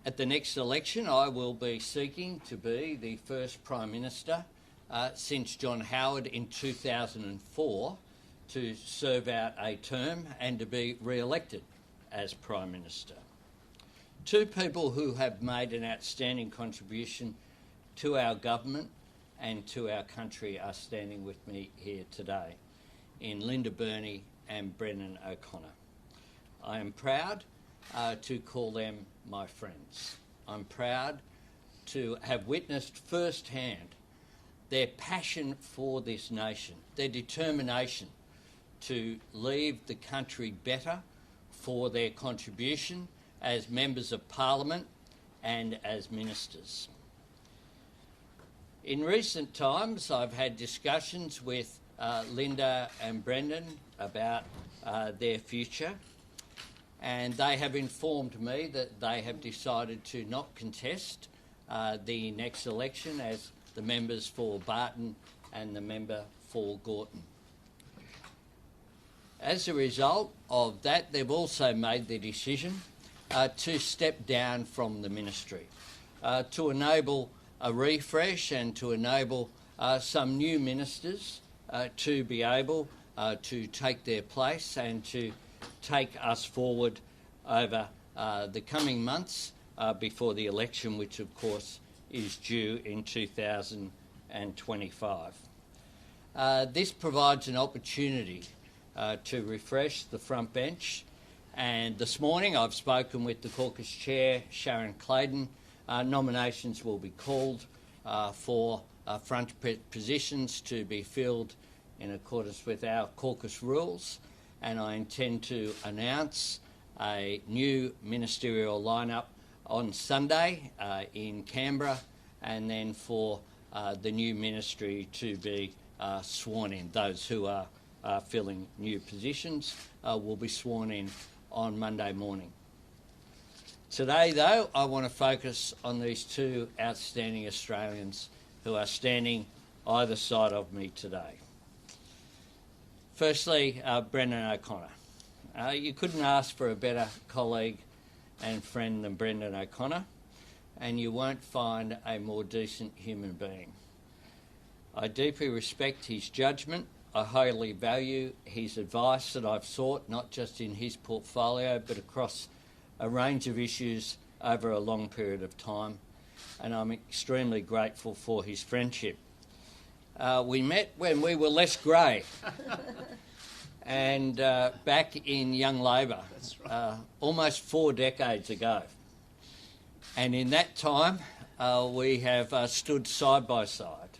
At the next election, I will be seeking to be the first Prime Minister since John Howard in 2004 to serve out a term and to be re-elected as Prime Minister. Two people who have made an outstanding contribution to our government and to our country are standing with me here today, in Linda Burney and Brendan O'Connor. I am proud to call them my friends. I'm proud to have witnessed firsthand their passion for this nation, their determination to leave the country better for their contribution as members of Parliament and as ministers. In recent times, I've had discussions with Linda and Brendan about their future, and they have informed me that they have decided to not contest the next election as the members for Barton and the member for Gorton. As a result of that, they've also made the decision to step down from the ministry, to enable a refresh and to enable some new ministers to be able to take their place and to take us forward over the coming months before the election, which of course is due in 2025. This provides an opportunity to refresh the front bench, and this morning I've spoken with the caucus chair, Sharon Clayton. Nominations will be called for front positions to be filled in accordance with our caucus rules, and I intend to announce a new ministerial lineup on Sunday in Canberra, and then for the new ministry to be sworn in. Those who are filling new positions will be sworn in on Monday morning. Today, though, I want to focus on these two outstanding Australians who are standing either side of me today. Firstly, Brendan O'Connor. You couldn't ask for a better colleague and friend than Brendan O'Connor, and you won't find a more decent human being. I deeply respect his judgment. I highly value his advice that I've sought, not just in his portfolio, but across a range of issues over a long period of time, and I'm extremely grateful for his friendship. We met when we were less grey, and back in Young Labor, almost 4 decades ago. And in that time, we have stood side by side,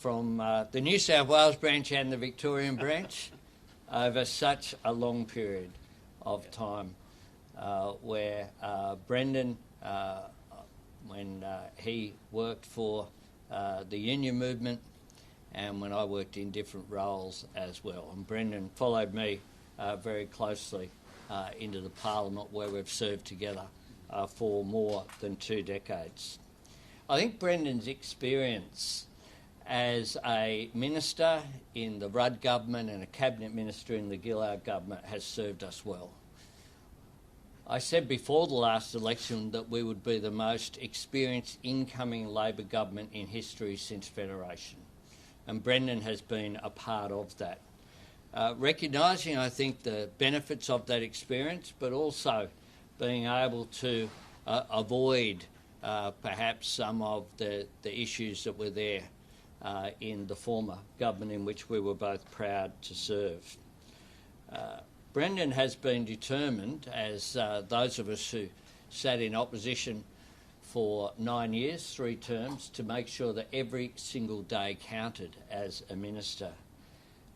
from the New South Wales branch and the Victorian branch, over such a long period of time, where Brendan, when he worked for the union movement, and when I worked in different roles as well. And Brendan followed me very closely into the Parliament, where we've served together for more than 2 decades. I think Brendan's experience as a minister in the Rudd government and a cabinet minister in the Gillard government has served us well. I said before the last election that we would be the most experienced incoming Labor government in history since Federation, and Brendan has been a part of that. Recognising, I think, the benefits of that experience, but also being able to avoid perhaps some of the issues that were there in the former government in which we were both proud to serve. Brendan has been determined, as those of us who sat in opposition for 9 years, 3 terms, to make sure that every single day counted as a minister.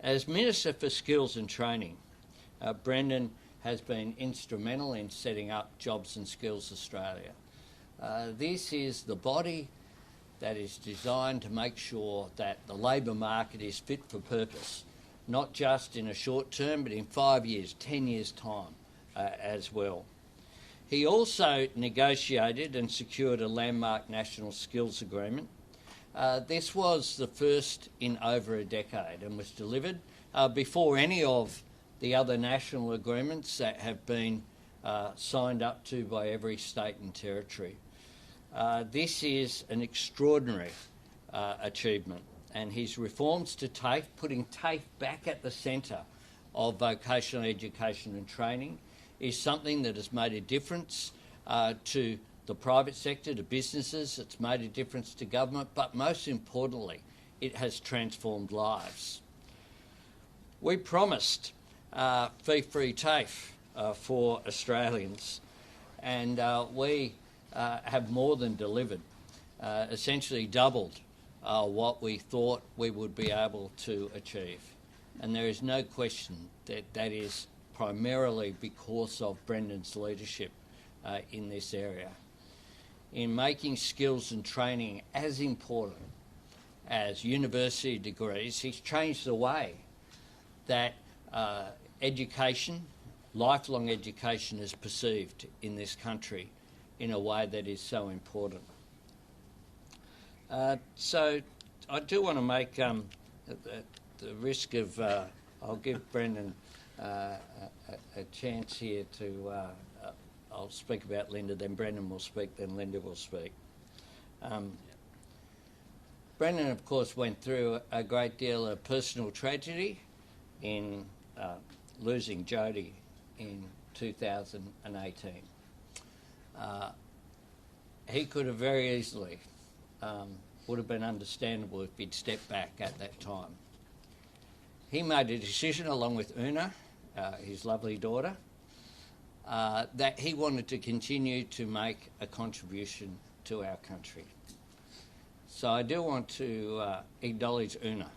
As Minister for Skills and Training, Brendan has been instrumental in setting up Jobs and Skills Australia. This is the body that is designed to make sure that the labour market is fit for purpose, not just in a short term, but in 5 years, 10 years' time as well. He also negotiated and secured a landmark national skills agreement. This was the first in over a decade and was delivered before any of the other national agreements that have been signed up to by every state and territory. This is an extraordinary achievement, and his reforms to TAFE, putting TAFE back at the centre of vocational education and training, is something that has made a difference to the private sector, to businesses. It's made a difference to government, but most importantly, it has transformed lives. We promised fee-free TAFE for Australians, and we have more than delivered, essentially doubled what we thought we would be able to achieve. And there is no question that that is primarily because of Brendan's leadership in this area. In making skills and training as important as university degrees, he's changed the way that education, lifelong education, is perceived in this country in a way that is so important. So I do want to make, at the risk of, I'll give Brendan a chance here to, I'll speak about Linda, then Brendan will speak, then Linda will speak. Brendan, of course, went through a great deal of personal tragedy in losing Jodie in 2018. He could have very easily, would have been understandable if he'd stepped back at that time. He made a decision along with Una, his lovely daughter, that he wanted to continue to make a contribution to our country. So I do want to acknowledge Una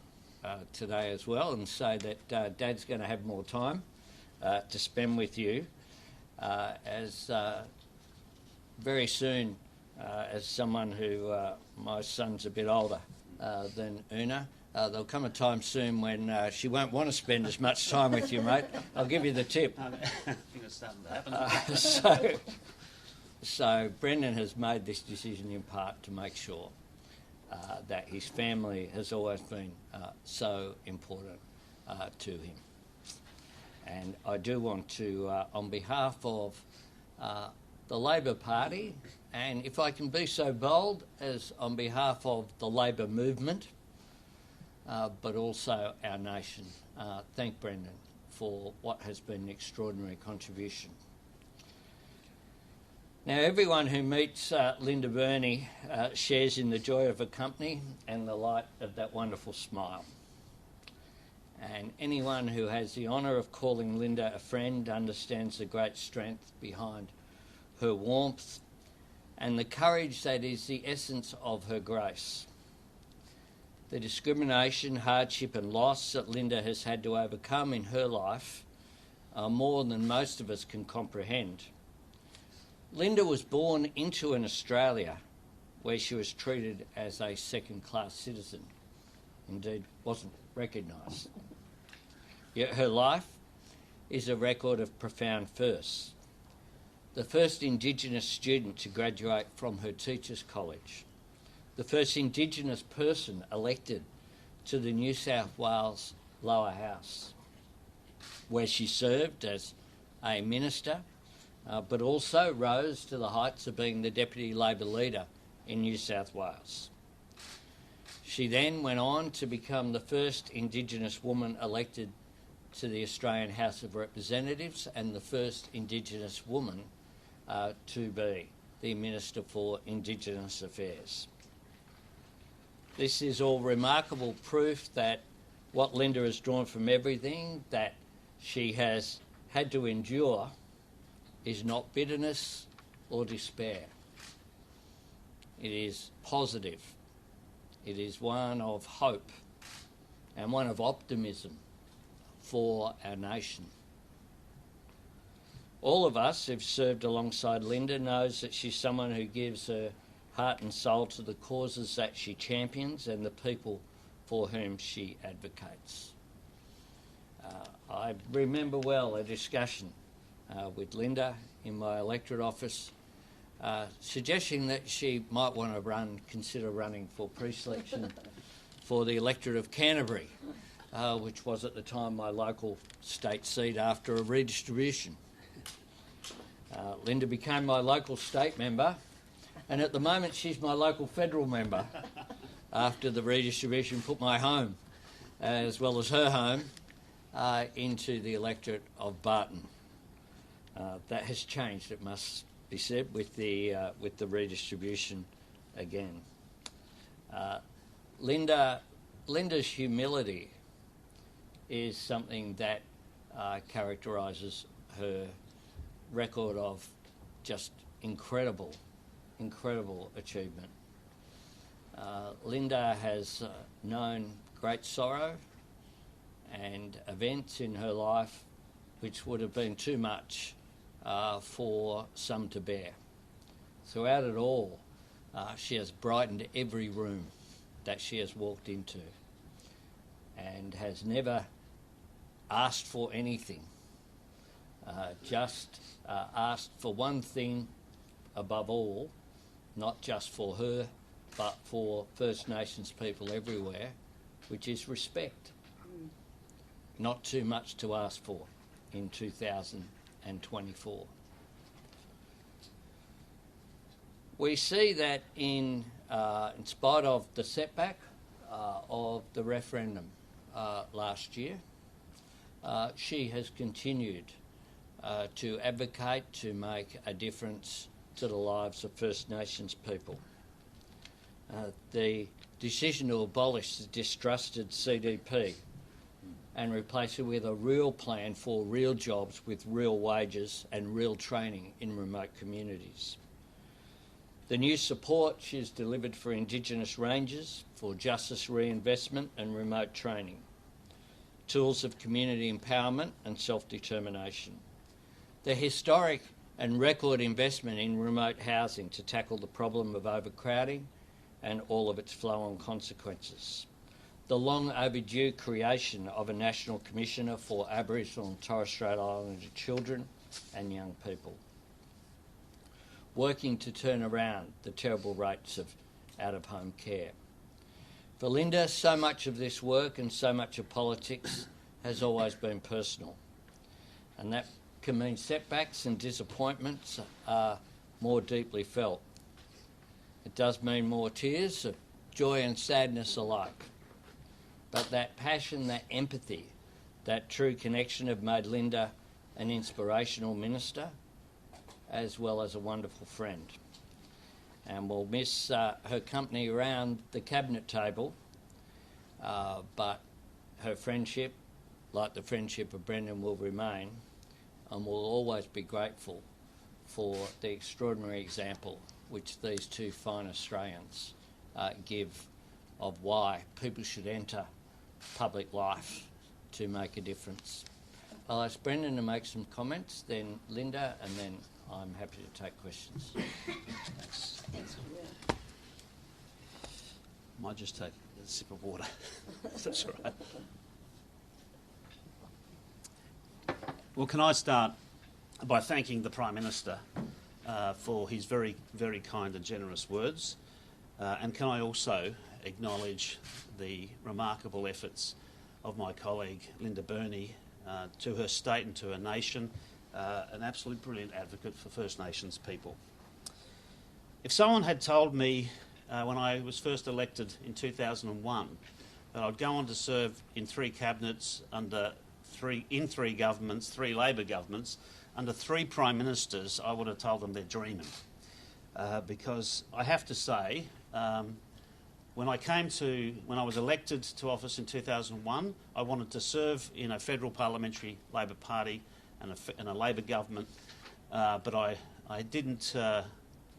today as well, and say that Dad's going to have more time to spend with you, as very soon, as someone who, my son's a bit older than Una, there'll come a time soon when she won't want to spend as much time with you, mate. I'll give you the tip. I think it's starting to happen. So Brendan has made this decision in part to make sure that his family has always been so important to him. And I do want to, on behalf of the Labor Party, and if I can be so bold as on behalf of the Labor movement, but also our nation, thank Brendan for what has been an extraordinary contribution. Now, everyone who meets Linda Burney shares in the joy of her company and the light of that wonderful smile. And anyone who has the honour of calling Linda a friend understands the great strength behind her warmth and the courage that is the essence of her grace. The discrimination, hardship and loss that Linda has had to overcome in her life are more than most of us can comprehend. Linda was born into an Australia where she was treated as a second-class citizen, indeed wasn't recognised. Yet her life is a record of profound firsts. The first Indigenous student to graduate from her teachers' college, the first Indigenous person elected to the New South Wales Lower House, where she served as a minister, but also rose to the heights of being the Deputy Labor Leader in New South Wales. She then went on to become the first Indigenous woman elected to the Australian House of Representatives and the first Indigenous woman to be the Minister for Indigenous Affairs. This is all remarkable proof that what Linda has drawn from everything that she has had to endure is not bitterness or despair. It is positive. It is one of hope and one of optimism for our nation. All of us who've served alongside Linda knows that she's someone who gives her heart and soul to the causes that she champions and the people for whom she advocates. I remember well a discussion with Linda in my electorate office, suggesting that she might want to consider running for pre-selection for the electorate of Canterbury, which was at the time my local state seat after a redistribution. Linda became my local state member, and at the moment she's my local federal member after the redistribution put my home, as well as her home, into the electorate of Barton. That has changed, it must be said, with the redistribution again. Linda's humility is something that characterises her record of just incredible achievement. Linda has known great sorrow and events in her life which would have been too much for some to bear. Throughout it all, she has brightened every room that she has walked into and has never asked for anything, just asked for one thing above all, not just for her, but for First Nations people everywhere, which is respect. Not too much to ask for in 2024. We see that in spite of the setback of the referendum last year, she has continued to advocate to make a difference to the lives of First Nations people. The decision to abolish the distrusted CDP and replace it with a real plan for real jobs with real wages and real training in remote communities. The new support she's delivered for Indigenous rangers, for justice reinvestment and remote training, tools of community empowerment and self-determination. The historic and record investment in remote housing to tackle the problem of overcrowding and all of its flow-on consequences. The long overdue creation of a National Commissioner for Aboriginal and Torres Strait Islander children and young people. Working to turn around the terrible rates of out-of-home care. For Linda, so much of this work and so much of politics has always been personal. And that can mean setbacks and disappointments are more deeply felt. It does mean more tears of joy and sadness alike. But that passion, that empathy, that true connection have made Linda an inspirational minister as well as a wonderful friend. And we'll miss her company around the cabinet table, but her friendship, like the friendship of Brendan, will remain, and we'll always be grateful for the extraordinary example which these two fine Australians give of why people should enter public life to make a difference. I'll ask Brendan to make some comments, then Linda, and then I'm happy to take questions. Thanks. Might just take a sip of water. That's all right. Well, can I start by thanking the Prime Minister for his very, very kind and generous words, and can I also acknowledge the remarkable efforts of my colleague Linda Burney to her state and to her nation, an absolute brilliant advocate for First Nations people. If someone had told me when I was first elected in 2001 that I'd go on to serve in three cabinets in three governments, three Labor governments, under three Prime Ministers, I would have told them they're dreaming. Because I have to say, when I was elected to office in 2001, I wanted to serve in a federal parliamentary Labor Party and a Labor government, but I didn't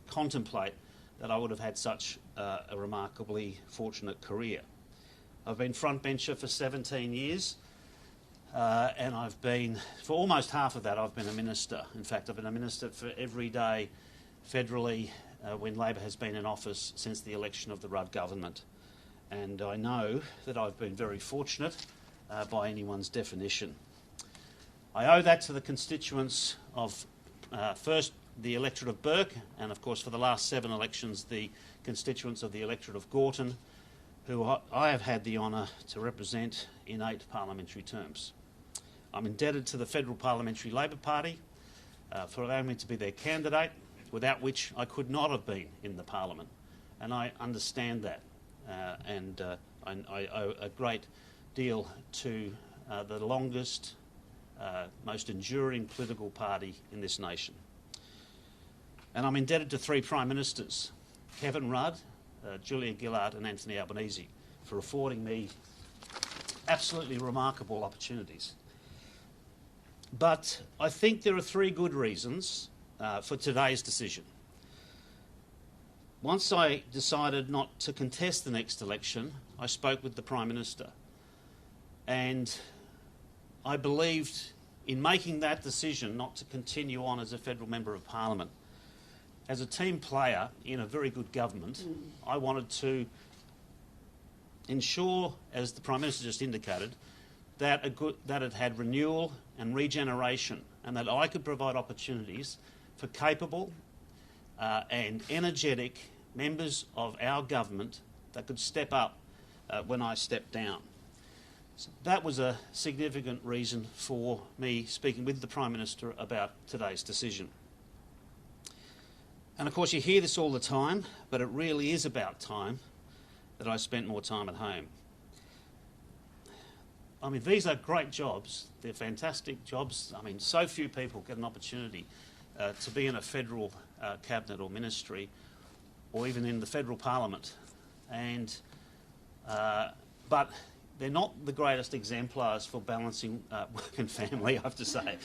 contemplate that I would have had such a remarkably fortunate career. I've been frontbencher for 17 years, and I've been, for almost half of that, I've been a minister. In fact, I've been a minister for every day federally when Labor has been in office since the election of the Rudd government. And I know that I've been very fortunate by anyone's definition. I owe that to the constituents of, first, the electorate of Burke, and of course for the last 7 elections, the constituents of the electorate of Gorton, who I have had the honour to represent in 8 parliamentary terms. I'm indebted to the Federal Parliamentary Labor Party for allowing me to be their candidate, without which I could not have been in the Parliament. And I understand that. I owe a great deal to the longest, most enduring political party in this nation. And I'm indebted to three Prime Ministers, Kevin Rudd, Julia Gillard and Anthony Albanese, for affording me absolutely remarkable opportunities. But I think there are three good reasons for today's decision. Once I decided not to contest the next election, I spoke with the Prime Minister, and I believed in making that decision not to continue on as a federal member of Parliament. As a team player in a very good government, I wanted to ensure, as the Prime Minister just indicated, that it had renewal and regeneration, and that I could provide opportunities for capable and energetic members of our government that could step up when I stepped down. So that was a significant reason for me speaking with the Prime Minister about today's decision. And of course you hear this all the time, but it really is about time that I spent more time at home. I mean, these are great jobs. They're fantastic jobs. I mean, so few people get an opportunity to be in a federal cabinet or ministry, or even in the federal parliament. And but they're not the greatest exemplars for balancing work and family, I have to say.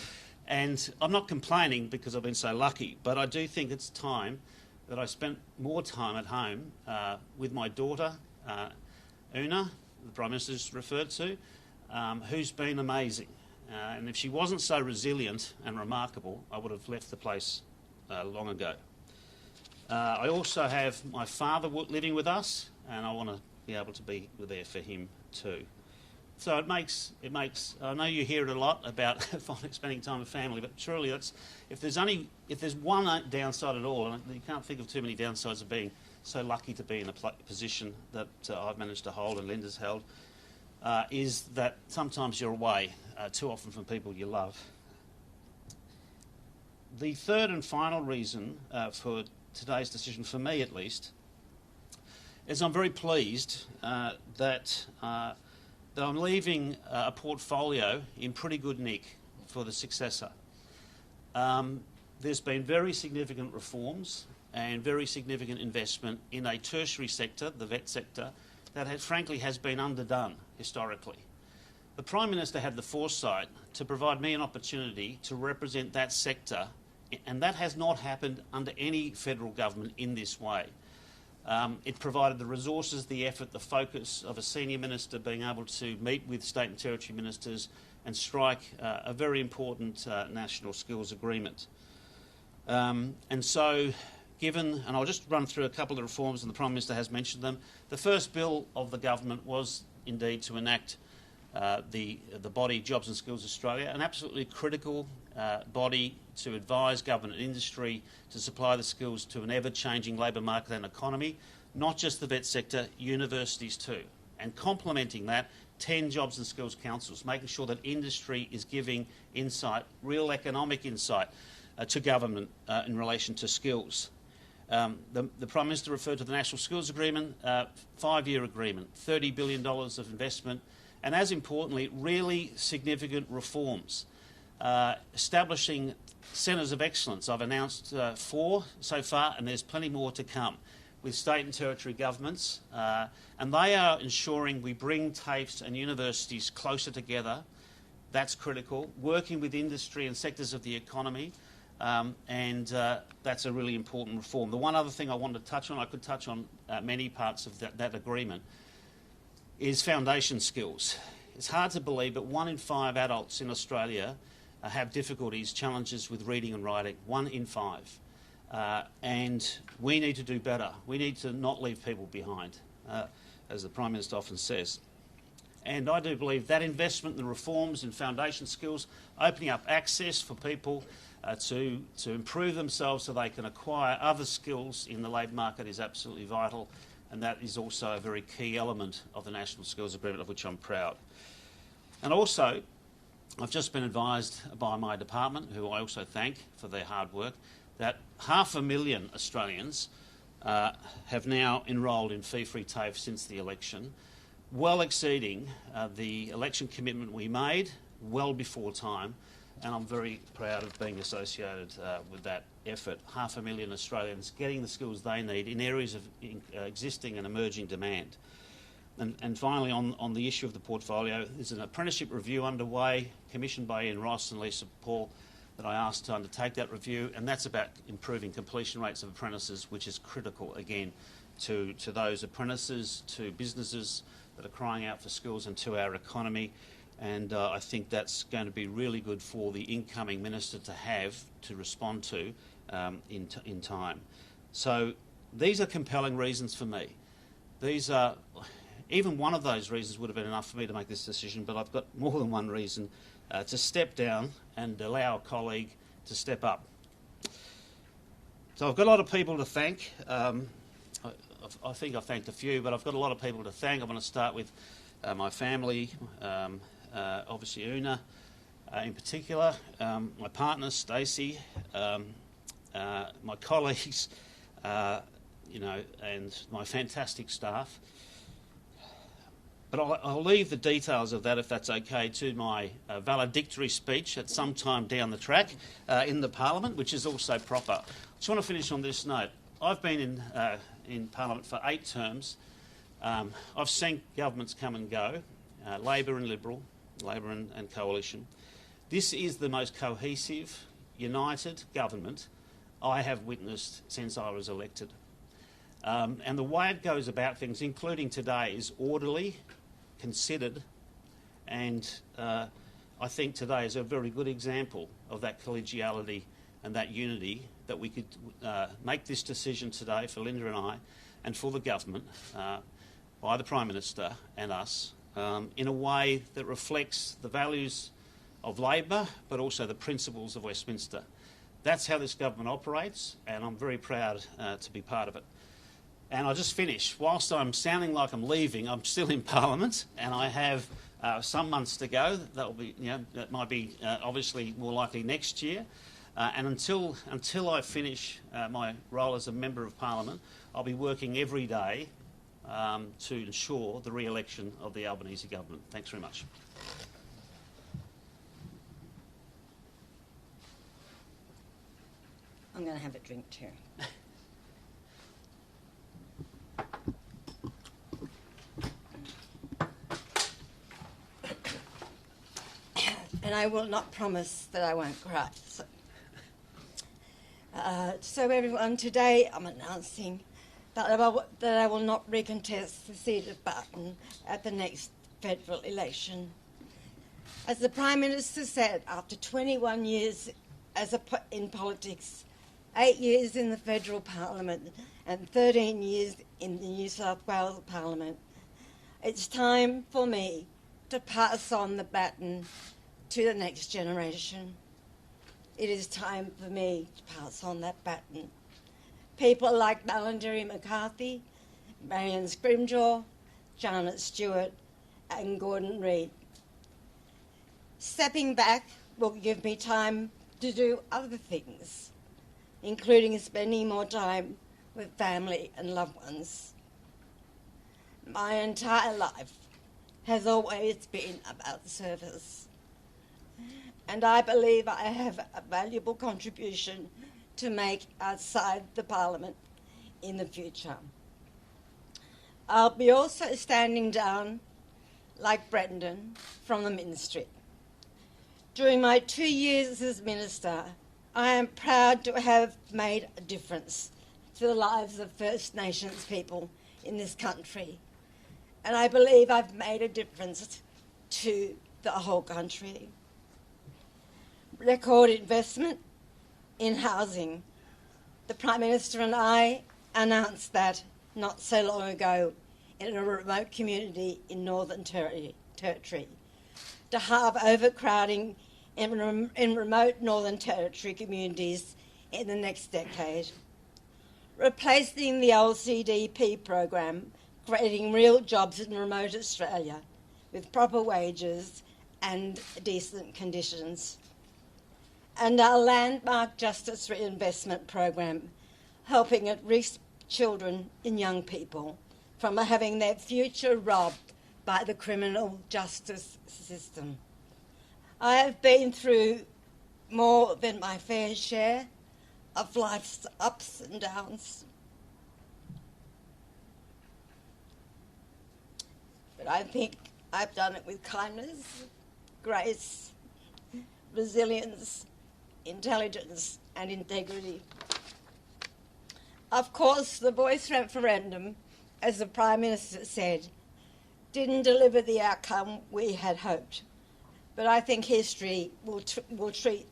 And I'm not complaining because I've been so lucky, but I do think it's time that I spent more time at home with my daughter, Una, the Prime Minister's referred to, who's been amazing. And if she wasn't so resilient and remarkable, I would have left the place long ago. I also have my father living with us, and I want to be able to be there for him too. So it makes. I know you hear it a lot about spending time with family, but truly, if there's one downside at all, and you can't think of too many downsides of being so lucky to be in a position that I've managed to hold and Linda's held, is that sometimes you're away too often from people you love. The third and final reason for today's decision, for me at least, is I'm very pleased that I'm leaving a portfolio in pretty good nick for the successor. There's been very significant reforms and very significant investment in a tertiary sector, the vet sector, that frankly has been underdone historically. The Prime Minister had the foresight to provide me an opportunity to represent that sector, and that has not happened under any federal government in this way. It provided the resources, the effort, the focus of a senior minister being able to meet with state and territory ministers and strike a very important national skills agreement. And so, and I'll just run through a couple of reforms, and the Prime Minister has mentioned them. The first bill of the government was indeed to enact the body Jobs and Skills Australia, an absolutely critical body to advise government and industry to supply the skills to an ever-changing labour market and economy, not just the vet sector, universities too. And complementing that, 10 Jobs and Skills Councils, making sure that industry is giving insight, real economic insight to government in relation to skills. The Prime Minister referred to the National Skills Agreement, 5-year agreement, $30 billion of investment, and as importantly, really significant reforms. Establishing centres of excellence. I've announced 4 so far, and there's plenty more to come with state and territory governments, and they are ensuring we bring TAFEs and universities closer together. That's critical. Working with industry and sectors of the economy, and that's a really important reform. The one other thing I wanted to touch on, I could touch on many parts of that agreement, is foundation skills. It's hard to believe, but 1 in 5 adults in Australia have difficulties, challenges with reading and writing. 1 in 5. And we need to do better. We need to not leave people behind, as the Prime Minister often says. And I do believe that investment in the reforms in foundation skills, opening up access for people to improve themselves so they can acquire other skills in the labour market is absolutely vital. And that is also a very key element of the National Skills Agreement, of which I'm proud. And also, I've just been advised by my department, who I also thank for their hard work, that 500,000 Australians have now enrolled in fee-free TAFE since the election, well exceeding the election commitment we made well before time, and I'm very proud of being associated with that effort. 500,000 Australians getting the skills they need in areas of existing and emerging demand. And finally, on the issue of the portfolio, there's an apprenticeship review underway, commissioned by Ian Ross and Lisa Paul, that I asked to undertake that review, and that's about improving completion rates of apprentices, which is critical, again, to those apprentices, to businesses that are crying out for skills, and to our economy. And I think that's going to be really good for the incoming minister to have to respond to in time. So these are compelling reasons for me. These are, even one of those reasons would have been enough for me to make this decision, but I've got more than one reason to step down and allow a colleague to step up. So I've got a lot of people to thank. I think I've thanked a few, but I've got a lot of people to thank. I want to start with my family, obviously Una in particular, my partner Stacey, my colleagues, and my fantastic staff. But I'll leave the details of that, if that's okay, to my valedictory speech at some time down the track in the Parliament, which is also proper. I just want to finish on this note. I've been in Parliament for 8 terms. I've seen governments come and go, Labor and Liberal, Labor and Coalition. This is the most cohesive, united government I have witnessed since I was elected. And the way it goes about things, including today, is orderly, considered, and I think today is a very good example of that collegiality and that unity, that we could make this decision today for Linda and I, and for the government, by the Prime Minister and us, in a way that reflects the values of Labor, but also the principles of Westminster. That's how this government operates, and I'm very proud to be part of it. And I'll just finish. Whilst I'm sounding like I'm leaving, I'm still in Parliament, and I have some months to go. That might be obviously more likely next year. And until I finish my role as a Member of Parliament, I'll be working every day to ensure the re-election of the Albanese government. Thanks very much. I'm going to have a drink too. And I will not promise that I won't cry. So everyone, today I'm announcing that I will not recontest the seat of Barton at the next federal election. As the Prime Minister said, after 21 years in politics, 8 years in the federal parliament and 13 years in the New South Wales Parliament, it's time for me to pass on the baton to the next generation. It is time for me to pass on that baton. People like Ballandary McCarthy, Marion Scrimgeour, Janet Stewart and Gordon Reid. Stepping back will give me time to do other things, including spending more time with family and loved ones. My entire life has always been about service, and I believe I have a valuable contribution to make outside the Parliament in the future. I'll be also standing down, like Brendan, from the ministry. During my 2 years as Minister, I am proud to have made a difference to the lives of First Nations people in this country, and I believe I've made a difference to the whole country. Record investment in housing. The Prime Minister and I announced that not so long ago in a remote community in Northern Territory to halve overcrowding in remote Northern Territory communities in the next decade. Replacing the old CDP program, creating real jobs in remote Australia with proper wages and decent conditions. And our landmark justice reinvestment program, helping at-risk children and young people from having their future robbed by the criminal justice system. I have been through more than my fair share of life's ups and downs. But I think I've done it with kindness, grace, resilience, intelligence and integrity. Of course, the voice referendum, as the Prime Minister said, didn't deliver the outcome we had hoped, but I think history will treat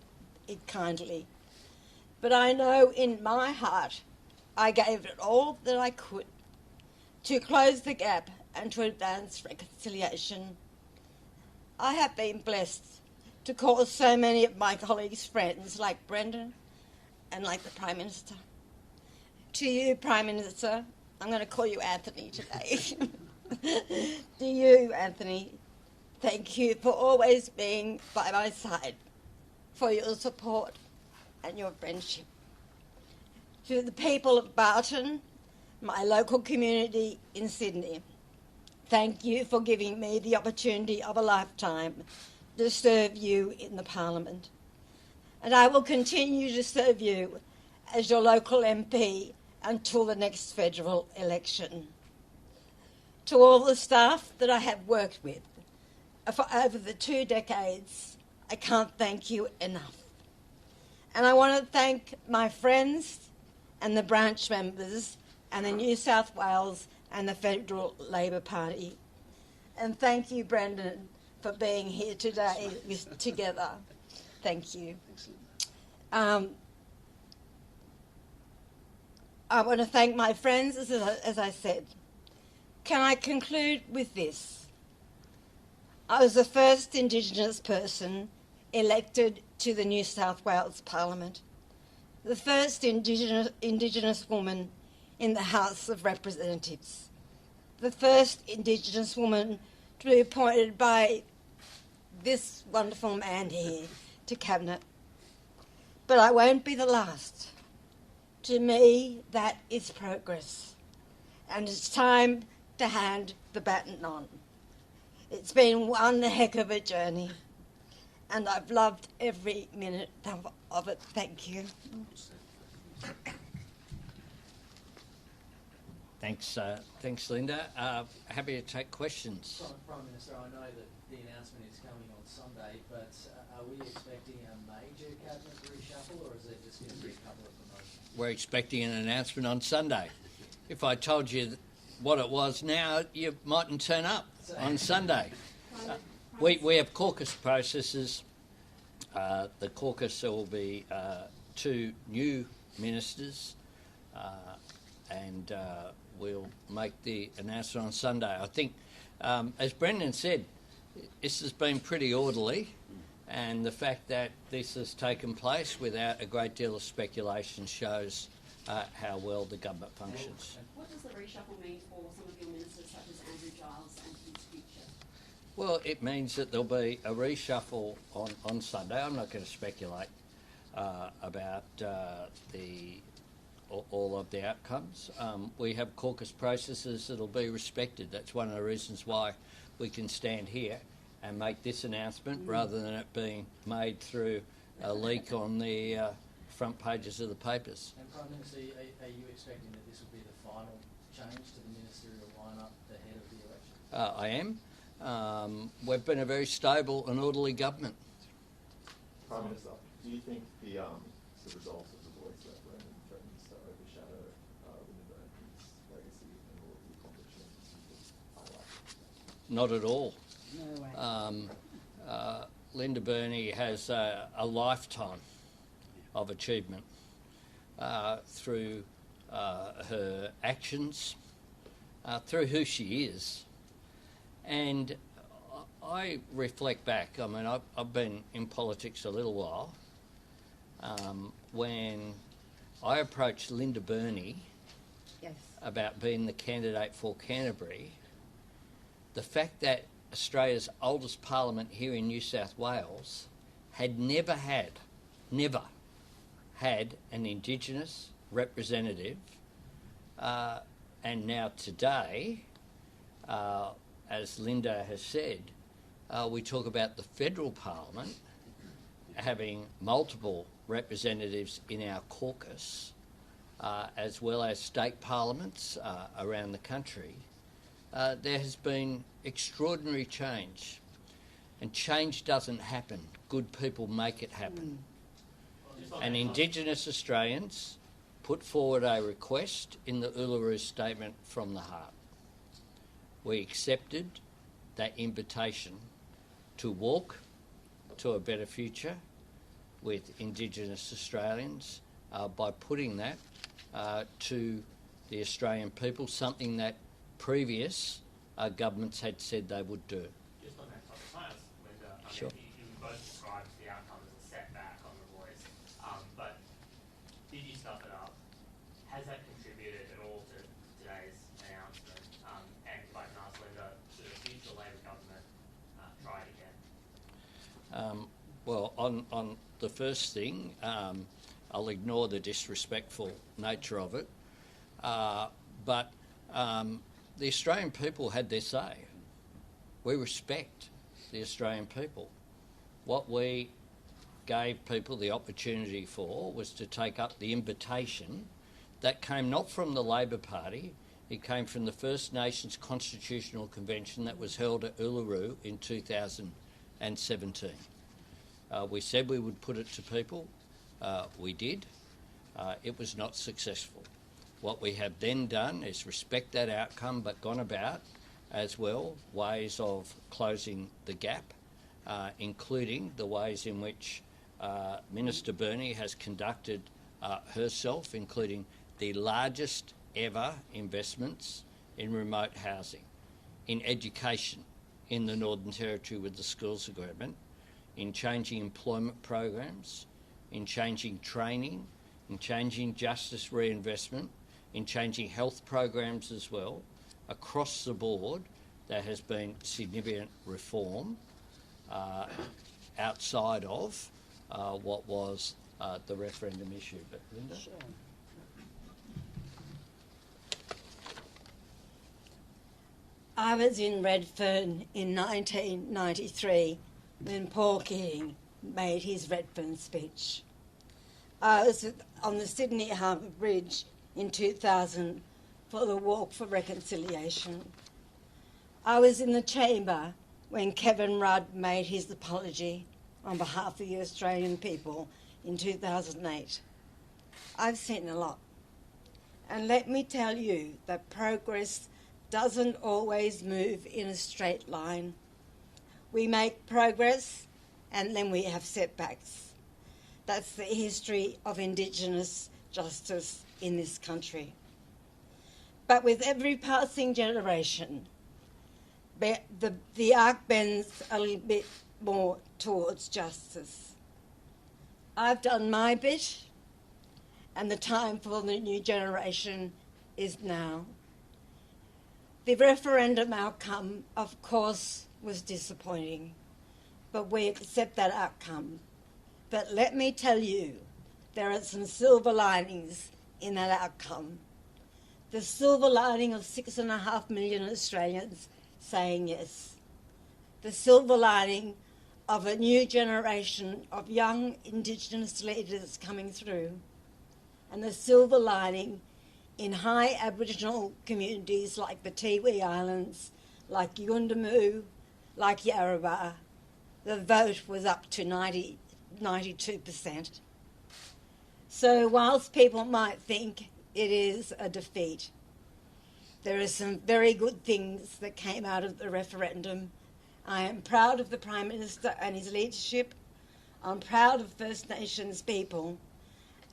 it kindly. But I know in my heart I gave it all that I could to close the gap and to advance reconciliation. I have been blessed to call so many of my colleagues friends, like Brendan and like the Prime Minister. To you, Prime Minister, I'm going to call you Anthony today. To you, Anthony, thank you for always being by my side, for your support and your friendship. To the people of Barton, my local community in Sydney, thank you for giving me the opportunity of a lifetime to serve you in the Parliament. And I will continue to serve you as your local MP until the next federal election. To all the staff that I have worked with for over the 2 decades, I can't thank you enough. And I want to thank my friends and the branch members and the New South Wales and the Federal Labor Party. And thank you, Brendan, for being here today together. Thank you. I want to thank my friends, as I said. Can I conclude with this? I was the first Indigenous person elected to the New South Wales Parliament, the first Indigenous woman in the House of Representatives, the first Indigenous woman to be appointed by this wonderful man here to Cabinet. But I won't be the last. To me, that is progress. And it's time to hand the baton on. It's been one heck of a journey, and I've loved every minute of it. Thank you. Thanks, Linda. Happy to take questions. Prime Minister, I know that the announcement is coming on Sunday, but are we expecting a major cabinet reshuffle, or is it just going to be a couple of promotions? We're expecting an announcement on Sunday. If I told you what it was now, you mightn't turn up on Sunday. We have caucus processes. The caucus, there will be 2 new ministers, and we'll make the announcement on Sunday. I think, as Brendan said, this has been pretty orderly, and the fact that this has taken place without a great deal of speculation shows how well the government functions. What does the reshuffle mean for some of your ministers, such as Andrew Giles and his future? Well, it means that there'll be a reshuffle on Sunday. I'm not going to speculate about all of the outcomes. We have caucus processes that'll be respected. That's one of the reasons why we can stand here and make this announcement rather than it being made through a leak on the front pages of the papers. And Prime Minister, are you expecting that this will be the final change to the ministerial lineup ahead of the election? I am. We've been a very stable and orderly government. Prime Minister, do you think the results of the voice referendum threatens to overshadow Linda Burney's legacy and all of the accomplishments you highlight? Not at all. No way. Linda Burney has a lifetime of achievement through her actions, through who she is. And I reflect back, I mean, I've been in politics a little while, when I approached Linda Burney Yes. about being the candidate for Canterbury, the fact that Australia's oldest parliament here in New South Wales, had never had an Indigenous representative, and now today, as Linda has said, we talk about the federal parliament having multiple representatives in our caucus, as well as state parliaments around the country. There has been extraordinary change, and change doesn't happen. Good people make it happen. And Indigenous Australians put forward a request in the Uluru Statement from the Heart. We accepted that invitation to walk to a better future with Indigenous Australians by putting that to the Australian people, something that previous governments had said they would do. Just on that topic, can I ask Linda, Sure. you both described the outcome as a setback on the voice, but did you stuff it up? Has that contributed at all to today's announcement? And if I can ask Linda, should a future Labor government try it again? Well, on the first thing, I'll ignore the disrespectful nature of it, but the Australian people had their say. We respect the Australian people. What we gave people the opportunity for was to take up the invitation that came not from the Labor Party, it came from the First Nations Constitutional Convention that was held at Uluru in 2017. We said we would put it to people. We did. It was not successful. What we have then done is respect that outcome, but gone about as well ways of closing the gap, including the ways in which Minister Burney has conducted herself, including the largest ever investments in remote housing, in education in the Northern Territory with the schools agreement, in changing employment programs, in changing training, in changing justice reinvestment, in changing health programs as well. Across the board, there has been significant reform outside of what was the referendum issue. But Linda? Sure. I was in Redfern in 1993 when Paul Keating made his Redfern speech. I was on the Sydney Harbour Bridge in 2000 for the Walk for Reconciliation. I was in the chamber when Kevin Rudd made his apology on behalf of the Australian people in 2008. I've seen a lot. And let me tell you that progress doesn't always move in a straight line. We make progress and then we have setbacks. That's the history of Indigenous justice in this country. But with every passing generation, the arc bends a little bit more towards justice. I've done my bit, and the time for the new generation is now. The referendum outcome, of course, was disappointing, but we accept that outcome. But let me tell you, there are some silver linings in that outcome. The silver lining of 6.5 million Australians saying yes. The silver lining of a new generation of young Indigenous leaders coming through. And the silver lining in high Aboriginal communities like the Tiwi Islands, like Yuendamu, like Yarrabah, the vote was up to 92%. So whilst people might think it is a defeat, there are some very good things that came out of the referendum. I am proud of the Prime Minister and his leadership. I'm proud of First Nations people,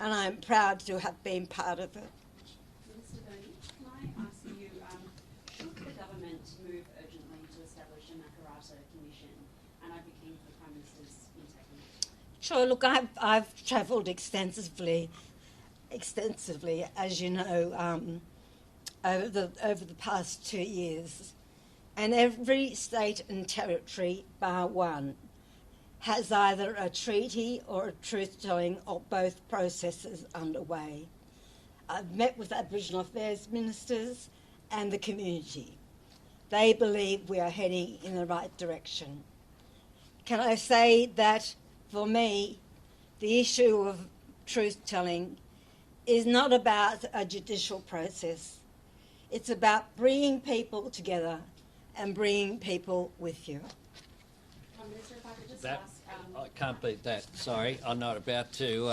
and I'm proud to have been part of it. Mr. Burney, can I ask you, should the government move urgently to establish a Makarrata Commission? And I'd be keen for the Prime Minister's intake on that. Sure, look, I've travelled extensively, as you know, over the past 2 years. and every state and territory, bar one, has either a treaty or a truth-telling or both processes underway. I've met with Aboriginal Affairs ministers and the community. They believe we are heading in the right direction. Can I say that, for me, the issue of truth-telling is not about a judicial process. It's about bringing people together and bringing people with you. Prime Minister, if I could just That, ask... I can't beat that. Sorry, I'm not about to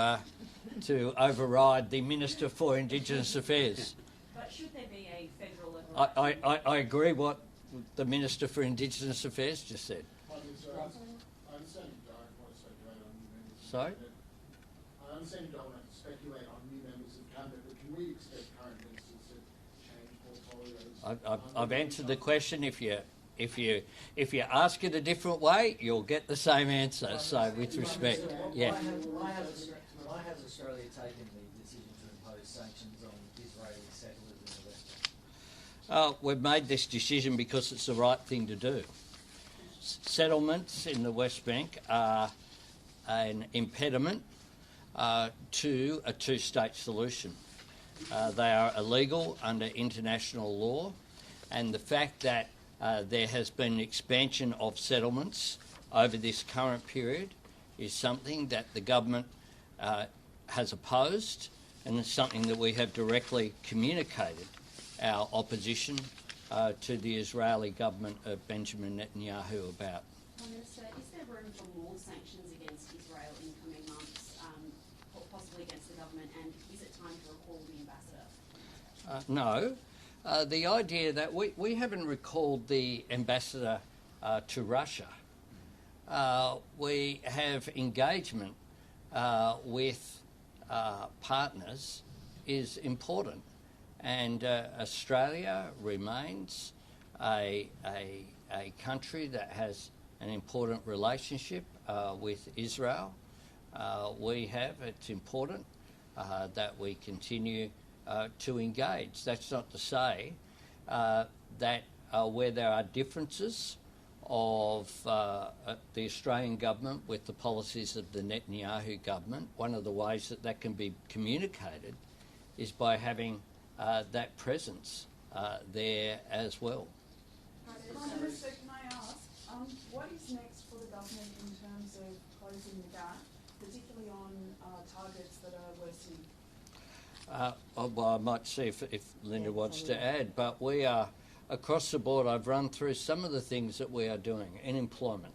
override the Minister for Indigenous Affairs. But should there be a federal level... I agree what the Minister for Indigenous Affairs just said. I understand you don't want to speculate on new members of Sorry? cabinet. I understand you don't want to speculate on new members of cabinet, but can we expect current ministers to change portfolios? I've answered the question. If you ask it a different way, you'll get the same answer. So, with respect, yeah. Why has Australia taken the decision to impose sanctions on Israeli settlers in the West Bank? We've made this decision because it's the right thing to do. Settlements in the West Bank are an impediment to a two-state solution. They are illegal under international law, and the fact that there has been an expansion of settlements over this current period is something that the government has opposed, and it's something that we have directly communicated our opposition to the Israeli government of Benjamin Netanyahu about. Prime Minister, is there room for more sanctions against Israel in coming months, possibly against the government, and is it time to recall the ambassador? No. The idea that we haven't recalled the ambassador to Russia. We have engagement with partners is important, and Australia remains a country that has an important relationship with Israel. It's important that we continue to engage. That's not to say that where there are differences of the Australian government with the policies of the Netanyahu government, one of the ways that can be communicated is by having that presence there as well. Prime Minister, can I ask, what is next for the government in terms of closing the gap, particularly on targets that are worsening? Well, I might see if Linda wants to add, but we are, across the board, I've run through some of the things that we are doing in employment.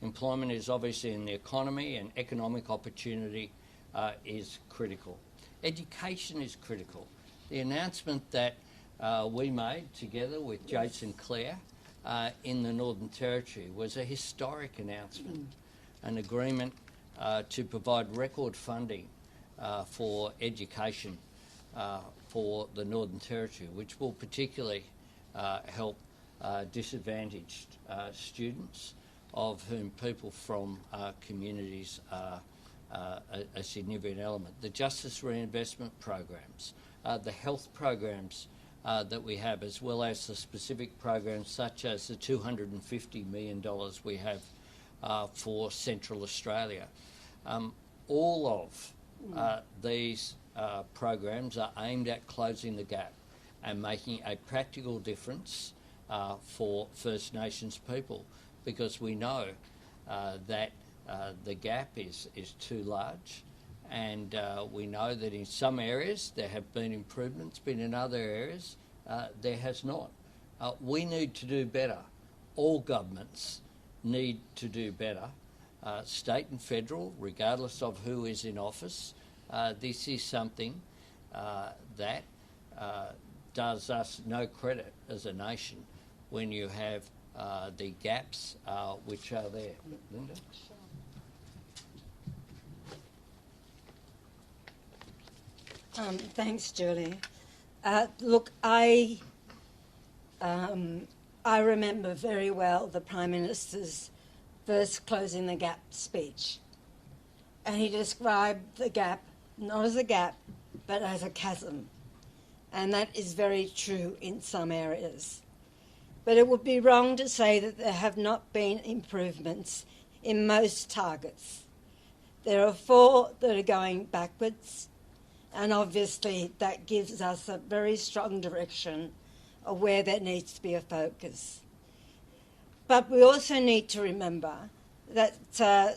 Employment is obviously in the economy, and economic opportunity is critical. Education is critical. The announcement that we made together with Jason Clare in the Northern Territory was a historic announcement, an agreement to provide record funding for education for the Northern Territory, which will particularly help disadvantaged students, of whom people from communities are a significant element. The justice reinvestment programs, the health programs that we have, as well as the specific programs such as the $250 million we have for Central Australia. All of these programs are aimed at closing the gap and making a practical difference for First Nations people, because we know that the gap is too large, and we know that in some areas there have been improvements, but in other areas there has not. We need to do better. All governments need to do better, state and federal, regardless of who is in office. This is something that does us no credit as a nation when you have the gaps which are there. Linda? Thanks, Julie. Look, I remember very well the Prime Minister's first closing the gap speech, and he described the gap not as a gap but as a chasm, and that is very true in some areas. but it would be wrong to say that there have not been improvements in most targets. There are 4 that are going backwards, and obviously that gives us a very strong direction of where there needs to be a focus. But we also need to remember that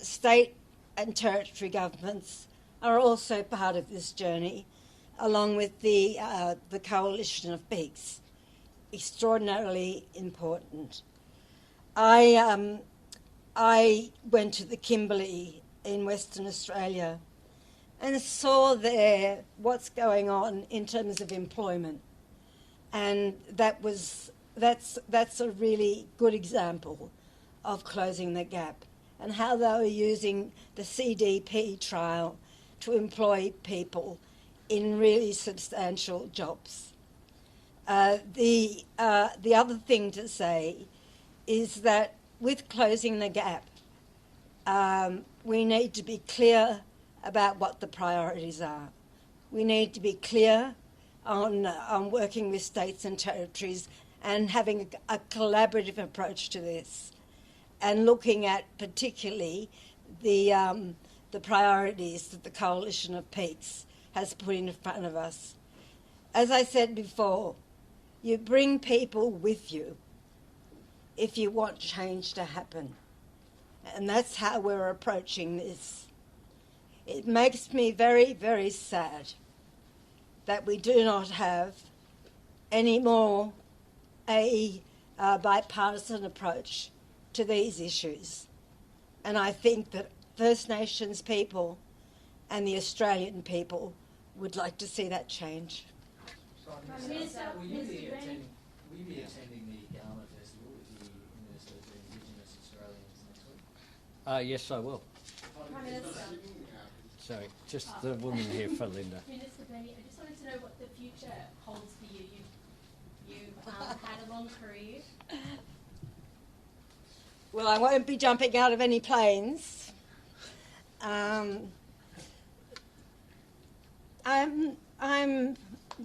state and territory governments are also part of this journey, along with the coalition of peaks. Extraordinarily important. I went to the Kimberley in Western Australia and saw there what's going on in terms of employment, and that's a really good example of closing the gap, and how they were using the CDP trial to employ people in really substantial jobs. The other thing to say is that with closing the gap, we need to be clear about what the priorities are. We need to be clear on working with states and territories and having a collaborative approach to this, and looking at particularly the priorities that the Coalition of Peaks has put in front of us. As I said before, you bring people with you if you want change to happen. And that's how we're approaching this. It makes me very, very sad that we do not have any more a bipartisan approach to these issues. And I think that First Nations people and the Australian people would like to see that change. Will you be attending the Gama Festival with the Minister for Indigenous Australians next week? Yes, I will. Prime Minister. Sorry, just the woman here for Linda. Minister Burney, I just wanted to know what the future holds for you. You've had a long career. Well, I won't be jumping out of any planes. I'm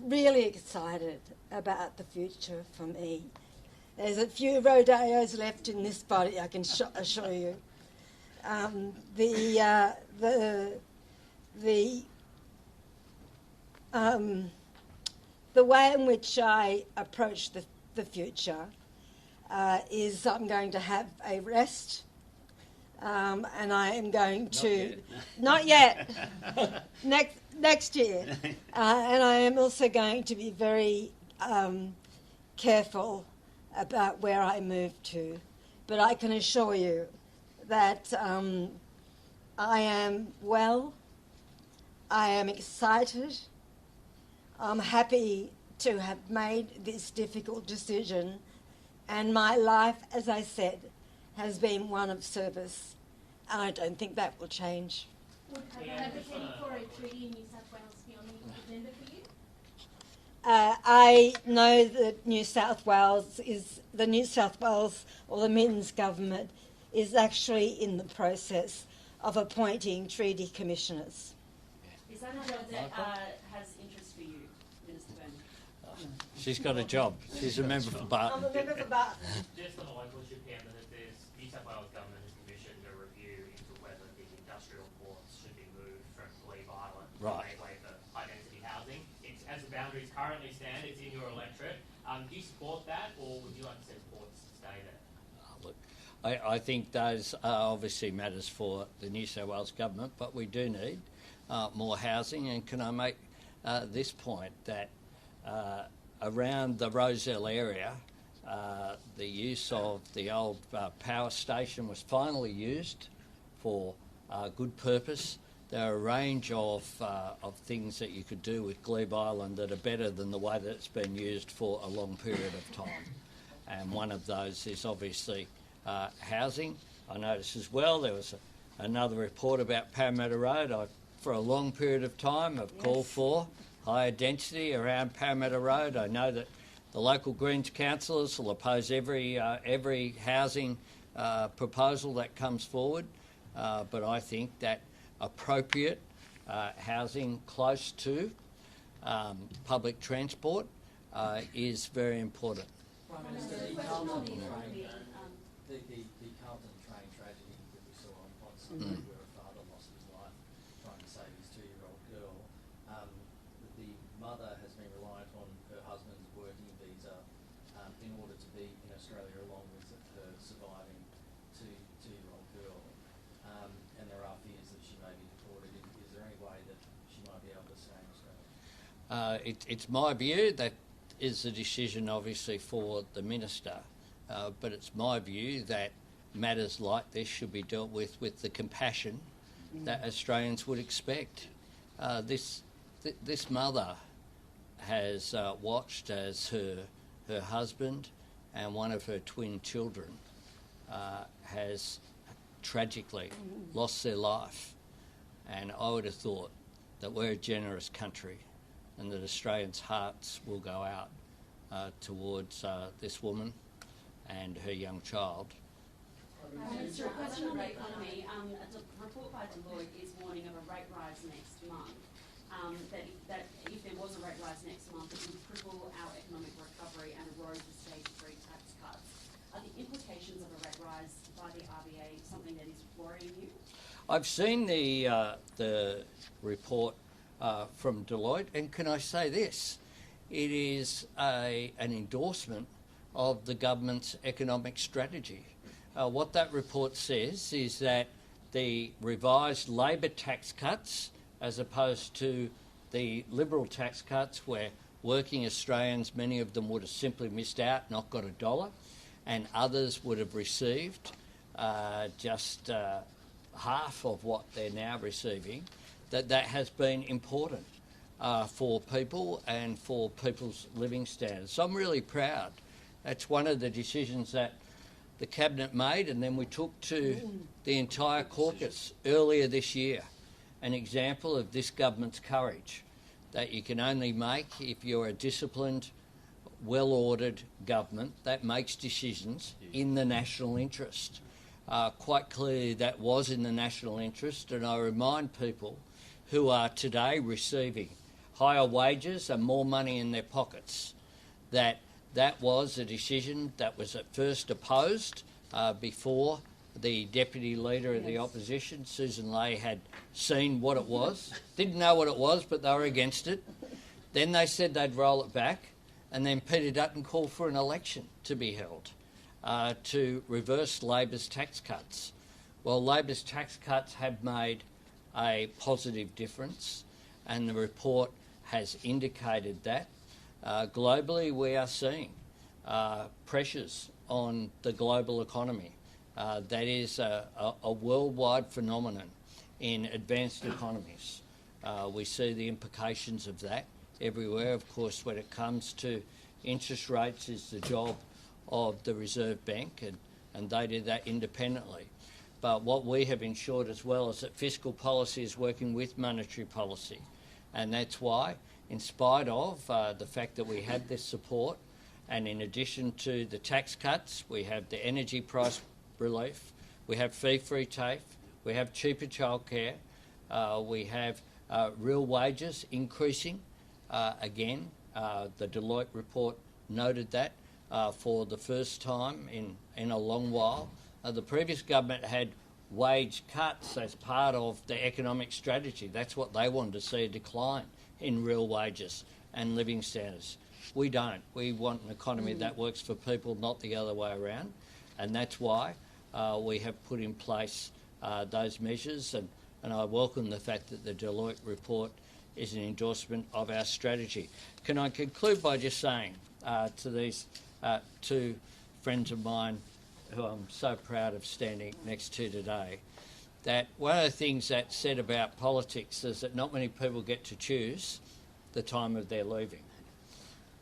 really excited about the future for me. There's a few rodeos left in this body, I can assure you. The way in which I approach the future is I'm going to have a rest, and I am going to... Not yet. Next year. And I am also going to be very careful about where I move to. But I can assure you that I am well, I am excited, I'm happy to have made this difficult decision, and my life, as I said, has been one of service, and I don't think that will change. Would advocating for a treaty in New South Wales be on the agenda for you? I know that New South Wales or the Minns government is actually in the process of appointing treaty commissioners. Is that a job that has interest for you, Minister Burney? She's got a job. She's a member for Barton. I'm a member for Barton. Just on the local issue, Pam, that there's New South Wales government has commissioned a review into whether the industrial ports should be moved from Glebe Island to make way for high-density housing. It's, as the boundaries currently stand, it's in your electorate. Do you support that, or would you like to see ports stay there? Look, I think those are obviously matters for the New South Wales government, but we do need more housing. And can I make this point that around the Rozelle area, the use of the old power station was finally used for good purpose. There are a range of things that you could do with Glebe Island that are better than the way that it's been used for a long period of time. And one of those is obviously housing. I noticed as well there was another report about Parramatta Road. For a long period of time I've called for higher density around Parramatta Road. I know that the local Greens councillors will oppose every housing proposal that comes forward, but I think that appropriate housing close to public transport is very important. Prime Minister, the Carlton train tragedy that we saw on Sunday, where a father lost his life trying to save his 2-year-old girl. The mother has been reliant on her husband's working visa in order to be in Australia along with her surviving 2-year-old girl. And there are fears that she may be deported. Is there any way that she might be able to stay in Australia? It's my view that is a decision obviously for the minister, but it's my view that matters like this should be dealt with the compassion that Australians would expect. This mother has watched as her husband and one of her twin children has tragically lost their life, and I would have thought that we're a generous country and that Australians' hearts will go out towards this woman and her young child. Minister, a question on the economy. A report by Deloitte is warning of a rate rise next month. That if there was a rate rise next month, it would cripple our economic recovery and erode the stage 3 tax cuts. Are the implications of a rate rise by the RBA something that is worrying you? I've seen the report from Deloitte, and can I say this? It is an endorsement of the government's economic strategy. What that report says is that the revised Labor tax cuts, as opposed to the Liberal tax cuts where working Australians, many of them would have simply missed out, not got $1, and others would have received just half of what they're now receiving, that has been important for people and for people's living standards. So I'm really proud. That's one of the decisions that the Cabinet made, and then we took to the entire caucus earlier this year. An example of this government's courage that you can only make if you're a disciplined, well-ordered government that makes decisions in the national interest. Quite clearly that was in the national interest, and I remind people who are today receiving higher wages and more money in their pockets that was a decision that was at first opposed before the Deputy Leader of the Opposition, Susan Ley, had seen what it was. Didn't know what it was, but they were against it. Then they said they'd roll it back, and then Peter Dutton called for an election to be held to reverse Labor's tax cuts. Well, Labor's tax cuts have made a positive difference, and the report has indicated that. Globally, we are seeing pressures on the global economy. That is a worldwide phenomenon in advanced economies. We see the implications of that everywhere. Of course, when it comes to interest rates, is the job of the Reserve Bank, and they do that independently. But what we have ensured as well is that fiscal policy is working with monetary policy, and that's why, in spite of the fact that we had this support, and in addition to the tax cuts, we have the energy price relief, we have fee-free TAFE, we have cheaper childcare, we have real wages increasing. Again, the Deloitte report noted that for the first time in a long while. The previous government had wage cuts as part of the economic strategy. That's what they wanted to see, a decline in real wages and living standards. We don't. We want an economy that works for people, not the other way around, and that's why we have put in place those measures, and I welcome the fact that the Deloitte report is an endorsement of our strategy. Can I conclude by just saying to these two friends of mine who I'm so proud of standing next to today, that one of the things that's said about politics is that not many people get to choose the time of their leaving,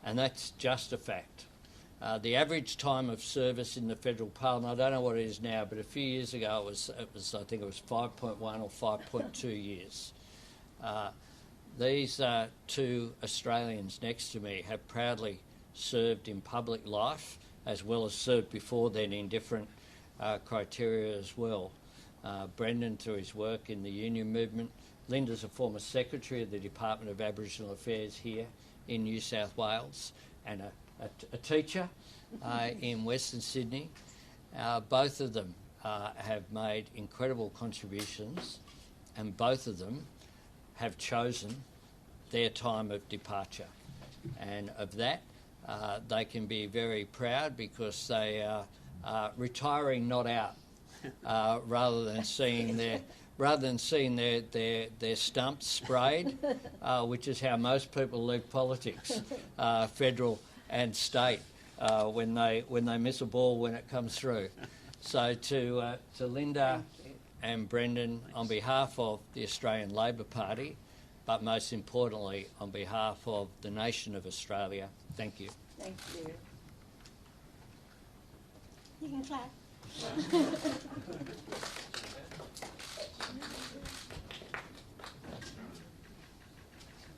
and that's just a fact. The average time of service in the federal parliament, I don't know what it is now, but a few years ago it was I think it was 5.1 or 5.2 years. These two Australians next to me have proudly served in public life, as well as served before then in different criteria as well. Brendan, through his work in the union movement. Linda's a former secretary of the Department of Aboriginal Affairs here in New South Wales, and a teacher in Western Sydney. Both of them have made incredible contributions, and both of them have chosen their time of departure. And of that, they can be very proud because they are retiring not out, rather than seeing their stumps sprayed, which is how most people leave politics, federal and state, when they miss a ball when it comes through. So to Linda and Brendan, on behalf of the Australian Labor Party, but most importantly on behalf of the nation of Australia, thank you. Thank you. You can clap.